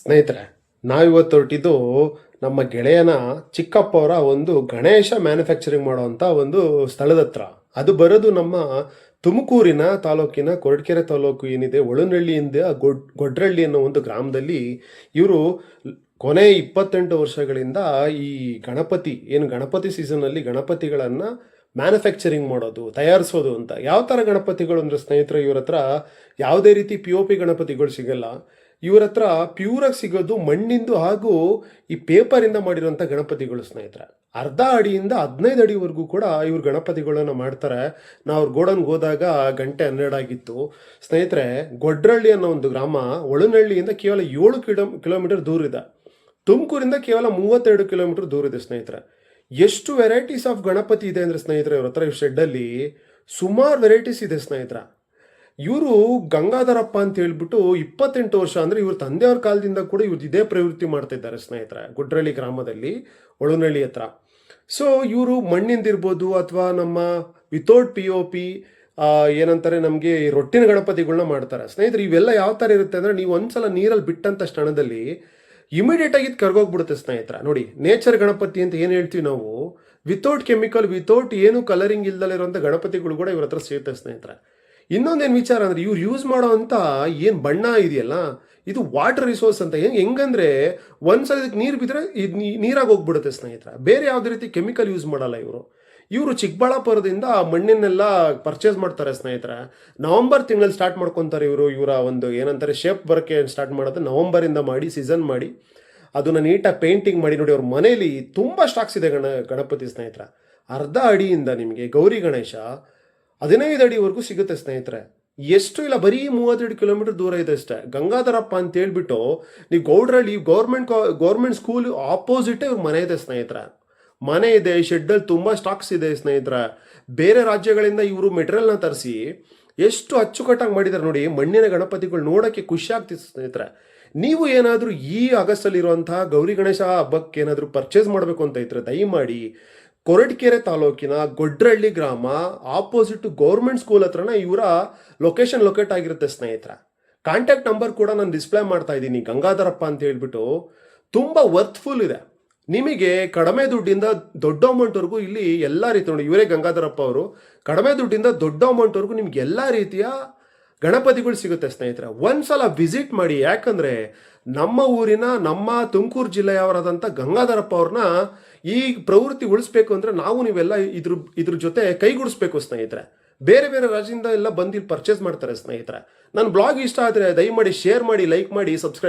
ಸ್ನೇಹಿತರೆ, ನಾವಿವತ್ತು ಹೊರಟಿದ್ದು ನಮ್ಮ ಗೆಳೆಯನ ಚಿಕ್ಕಪ್ಪ ಅವರ ಒಂದು ಗಣೇಶ ಮ್ಯಾನುಫ್ಯಾಕ್ಚರಿಂಗ್ ಮಾಡುವಂಥ ಒಂದು ಸ್ಥಳದ ಹತ್ರ. ಅದು ಬರೋದು ನಮ್ಮ ತುಮಕೂರಿನ ತಾಲೂಕಿನ ಕೊರಟಗೆರೆ ತಾಲೂಕು ಏನಿದೆ ಒಳನಹಳ್ಳಿಯಿಂದ ಗೊಡ್ರಳ್ಳಿ ಅನ್ನೋ ಒಂದು ಗ್ರಾಮದಲ್ಲಿ ಇವರು ಕೊನೆ 28 ವರ್ಷಗಳಿಂದ ಈ ಗಣಪತಿ ಸೀಸನ್ನಲ್ಲಿ ಗಣಪತಿಗಳನ್ನು ಮ್ಯಾನುಫ್ಯಾಕ್ಚರಿಂಗ್ ಮಾಡೋದು, ತಯಾರಿಸೋದು ಅಂತ. ಯಾವ ಥರ ಗಣಪತಿಗಳು ಅಂದರೆ ಸ್ನೇಹಿತರೆ, ಇವ್ರ ಹತ್ರ ಯಾವುದೇ ರೀತಿ POP ಗಣಪತಿಗಳು ಸಿಗಲ್ಲ. ಇವ್ರ ಹತ್ರ ಪ್ಯೂರಾಗಿ ಸಿಗೋದು ಮಣ್ಣಿಂದು ಹಾಗೂ ಈ ಪೇಪರಿಂದ ಮಾಡಿರೋಂಥ ಗಣಪತಿಗಳು ಸ್ನೇಹಿತರೆ. ಅರ್ಧ ಅಡಿಯಿಂದ 15 ಅಡಿವರೆಗೂ ಕೂಡ ಇವ್ರು ಗಣಪತಿಗಳನ್ನು ಮಾಡ್ತಾರೆ. ನಾವು ಅವ್ರ ಗೋಡನ್ಗೆ ಹೋದಾಗ ಗಂಟೆ 12 ಆಗಿತ್ತು. ಸ್ನೇಹಿತರೆ, ಗೊಡ್ರಳ್ಳಿ ಅನ್ನೋ ಒಂದು ಗ್ರಾಮ ಒಳನಹಳ್ಳಿಯಿಂದ ಕೇವಲ 7 ಕಿಲೋಮೀಟರ್ ದೂರ ಇದೆ. ತುಮಕೂರಿಂದ ಕೇವಲ 32 ಕಿಲೋಮೀಟರ್ ದೂರ ಇದೆ ಸ್ನೇಹಿತರೆ. ಎಷ್ಟು ವೆರೈಟೀಸ್ ಆಫ್ ಗಣಪತಿ ಇದೆ ಅಂದರೆ ಸ್ನೇಹಿತರೆ, ಇವ್ರ ಹತ್ರ ಈ ಶೆಡ್ಡಲ್ಲಿ ಸುಮಾರು ವೆರೈಟೀಸ್ ಇದೆ ಸ್ನೇಹಿತರೆ. ಇವರು ಗಂಗಾಧರಪ್ಪ ಅಂತ ಹೇಳ್ಬಿಟ್ಟು 28 ವರ್ಷ ಅಂದರೆ ಇವ್ರ ತಂದೆಯವ್ರ ಕಾಲದಿಂದ ಕೂಡ ಇವ್ರು ಇದೇ ಪ್ರವೃತ್ತಿ ಮಾಡ್ತಾ ಇದ್ದಾರೆ ಸ್ನೇಹಿತರೆ, ಗುಡ್ರಳ್ಳಿ ಗ್ರಾಮದಲ್ಲಿ ಒಳನಹಳ್ಳಿ ಹತ್ರ. ಸೊ ಇವರು ಮಣ್ಣಿಂದಿರ್ಬೋದು ಅಥವಾ ನಮ್ಮ ವಿತೌಟ್ POP ಏನಂತಾರೆ ನಮಗೆ ರೊಟ್ಟಿನ ಗಣಪತಿಗಳನ್ನ ಮಾಡ್ತಾರೆ ಸ್ನೇಹಿತರೆ. ಇವೆಲ್ಲ ಯಾವ ಥರ ಇರುತ್ತೆ ಅಂದರೆ, ನೀವು ಒಂದ್ಸಲ ನೀರಲ್ಲಿ ಬಿಟ್ಟಂಥ ಕ್ಷಣದಲ್ಲಿ ಇಮಿಡಿಯೇಟಾಗಿ ಇದು ಕರ್ಗೋಗ್ಬಿಡುತ್ತೆ ಸ್ನೇಹಿತರೆ. ನೋಡಿ, ನೇಚರ್ ಗಣಪತಿ ಅಂತ ಏನು ಹೇಳ್ತೀವಿ ನಾವು, ವಿತೌಟ್ ಕೆಮಿಕಲ್, ವಿತೌಟ್ ಏನು ಕಲರಿಂಗ್ ಇಲ್ದಲ್ಲಿರುವಂಥ ಗಣಪತಿಗಳು ಕೂಡ ಇವ್ರ ಹತ್ರ ಸಿಗುತ್ತೆ ಸ್ನೇಹಿತರೆ. ಇನ್ನೊಂದೇನು ವಿಚಾರ ಅಂದರೆ, ಇವ್ರು ಯೂಸ್ ಮಾಡೋ ಅಂಥ ಏನು ಬಣ್ಣ ಇದೆಯಲ್ಲ, ಇದು ವಾಟರ್ ರಿಸೋರ್ಸ್ ಅಂತ. ಹೆಂಗಂದ್ರೆ ಒಂದ್ಸಲ ಇದಕ್ಕೆ ನೀರು ಬಿದ್ದರೆ ಇದು ನೀರಾಗಿ ಹೋಗ್ಬಿಡುತ್ತೆ ಸ್ನೇಹಿತರೆ. ಬೇರೆ ಯಾವುದೇ ರೀತಿ ಕೆಮಿಕಲ್ ಯೂಸ್ ಮಾಡಲ್ಲ ಇವರು ಚಿಕ್ಕಬಳ್ಳಾಪುರದಿಂದ ಮಣ್ಣಿನೆಲ್ಲ ಪರ್ಚೇಸ್ ಮಾಡ್ತಾರೆ ಸ್ನೇಹಿತರೆ. ನವಂಬರ್ ತಿಂಗಳಲ್ಲಿ ಸ್ಟಾರ್ಟ್ ಮಾಡ್ಕೊತಾರೆ ಇವರ ಒಂದು ಏನಂತಾರೆ ಶೇಪ್ ಬರೋಕ್ಕೆ ಸ್ಟಾರ್ಟ್ ಮಾಡೋದು ನವಂಬರಿಂದ ಮಾಡಿ ಸೀಸನ್ ಮಾಡಿ ಅದನ್ನು ನೀಟಾಗಿ ಪೇಂಟಿಂಗ್ ಮಾಡಿ. ನೋಡಿ, ಅವ್ರ ಮನೇಲಿ ತುಂಬ ಸ್ಟಾಕ್ಸ್ ಇದೆ ಗಣಪತಿ ಸ್ನೇಹಿತರೆ. ಅರ್ಧ ಅಡಿಯಿಂದ ನಿಮಗೆ ಗೌರಿ ಗಣೇಶ 15 ಅಡಿವರೆಗೂ ಸಿಗುತ್ತೆ ಸ್ನೇಹಿತರೆ. ಎಷ್ಟು ಇಲ್ಲ, ಬರೀ 32 ಕಿಲೋಮೀಟರ್ ದೂರ ಇದೆ ಅಷ್ಟೇ. ಗಂಗಾಧರಪ್ಪ ಅಂತ ಹೇಳ್ಬಿಟ್ಟು ನೀವು ಗೌಡ್ರಳ್ಳಿ ಗೌರ್ಮೆಂಟ್ ಸ್ಕೂಲ್ ಆಪೋಸಿಟೇ ಇವ್ರ ಮನೆ ಇದೆ ಸ್ನೇಹಿತರೆ. ಮನೆ ಇದೆ, ಶೆಡ್ಡಲ್ಲಿ ತುಂಬ ಸ್ಟಾಕ್ಸ್ ಇದೆ ಸ್ನೇಹಿತರೆ. ಬೇರೆ ರಾಜ್ಯಗಳಿಂದ ಇವರು ಮೆಟೀರಿಯಲ್ನ ತರಿಸಿ ಎಷ್ಟು ಅಚ್ಚುಕಟ್ಟಾಗಿ ಮಾಡಿದ್ದಾರೆ ನೋಡಿ. ಮಣ್ಣಿನ ಗಣಪತಿಗಳು ನೋಡೋಕ್ಕೆ ಖುಷಿ ಆಗ್ತಿತ್ತು ಸ್ನೇಹಿತರೆ. ನೀವು ಏನಾದರೂ ಈ ಆಗಸ್ಟಲ್ಲಿರುವಂತಹ ಗೌರಿ ಗಣೇಶ ಹಬ್ಬಕ್ಕೆ ಏನಾದರೂ ಪರ್ಚೇಸ್ ಮಾಡಬೇಕು ಅಂತ ಇದ್ರೆ ದಯಮಾಡಿ ಕೊರಟಗೆರೆ ತಾಲೂಕಿನ ಗೊಡ್ರಳ್ಳಿ ಗ್ರಾಮ ಆಪೋಸಿಟ್ ಗೌರ್ಮೆಂಟ್ ಸ್ಕೂಲ್ ಹತ್ರನ ಇವರ ಲೊಕೇಶನ್ ಲೊಕೇಟ್ ಆಗಿರುತ್ತೆ ಸ್ನೇಹಿತರೆ. ಕಾಂಟ್ಯಾಕ್ಟ್ ನಂಬರ್ ಕೂಡ ನಾನು ಡಿಸ್ಪ್ಲೇ ಮಾಡ್ತಾ ಇದ್ದೀನಿ, ಗಂಗಾಧರಪ್ಪ ಅಂತ ಹೇಳ್ಬಿಟ್ಟು. ತುಂಬ ವರ್ತ್ಫುಲ್ ಇದೆ. ನಿಮಗೆ ಕಡಿಮೆ ದುಡ್ಡಿಂದ ದೊಡ್ಡ ಅಮೌಂಟ್ವರೆಗೂ ಇಲ್ಲಿ ಎಲ್ಲ ರೀತಿ ನೋಡಿ, ಇವರೇ ಗಂಗಾಧರಪ್ಪ ಅವರು. ಕಡಿಮೆ ದುಡ್ಡಿಂದ ದೊಡ್ಡ ಅಮೌಂಟ್ವರೆಗೂ ನಿಮ್ಗೆ ಎಲ್ಲ ರೀತಿಯ ಗಣಪತಿಗಳು ಸಿಗುತ್ತೆ ಸ್ನೇಹಿತರೆ. ಒಂದ್ಸಲ ವಿಸಿಟ್ ಮಾಡಿ. ಯಾಕಂದರೆ ನಮ್ಮ ಊರಿನ ನಮ್ಮ ತುಮಕೂರು ಜಿಲ್ಲೆಯವರಾದಂಥ ಗಂಗಾಧರಪ್ಪ ಅವ್ರನ್ನ ಈ ಪ್ರವೃತ್ತಿ ಉಳಿಸ್ಬೇಕು ಅಂದರೆ ನಾವು ನೀವೆಲ್ಲ ಇದ್ರ ಜೊತೆ ಕೈಗೂಡಿಸ್ಬೇಕು ಸ್ನೇಹಿತರೆ. ಬೇರೆ ಬೇರೆ ರಾಜ್ಯದಿಂದ ಎಲ್ಲ ಬಂದು ಇಲ್ಲಿ ಪರ್ಚೇಸ್ ಮಾಡ್ತಾರೆ ಸ್ನೇಹಿತರೆ. ನನ್ನ ಬ್ಲಾಗ್ ಇಷ್ಟ ಆದರೆ ದಯಮಾಡಿ ಶೇರ್ ಮಾಡಿ, ಲೈಕ್ ಮಾಡಿ, ಸಬ್ಸ್ಕ್ರೈಬ್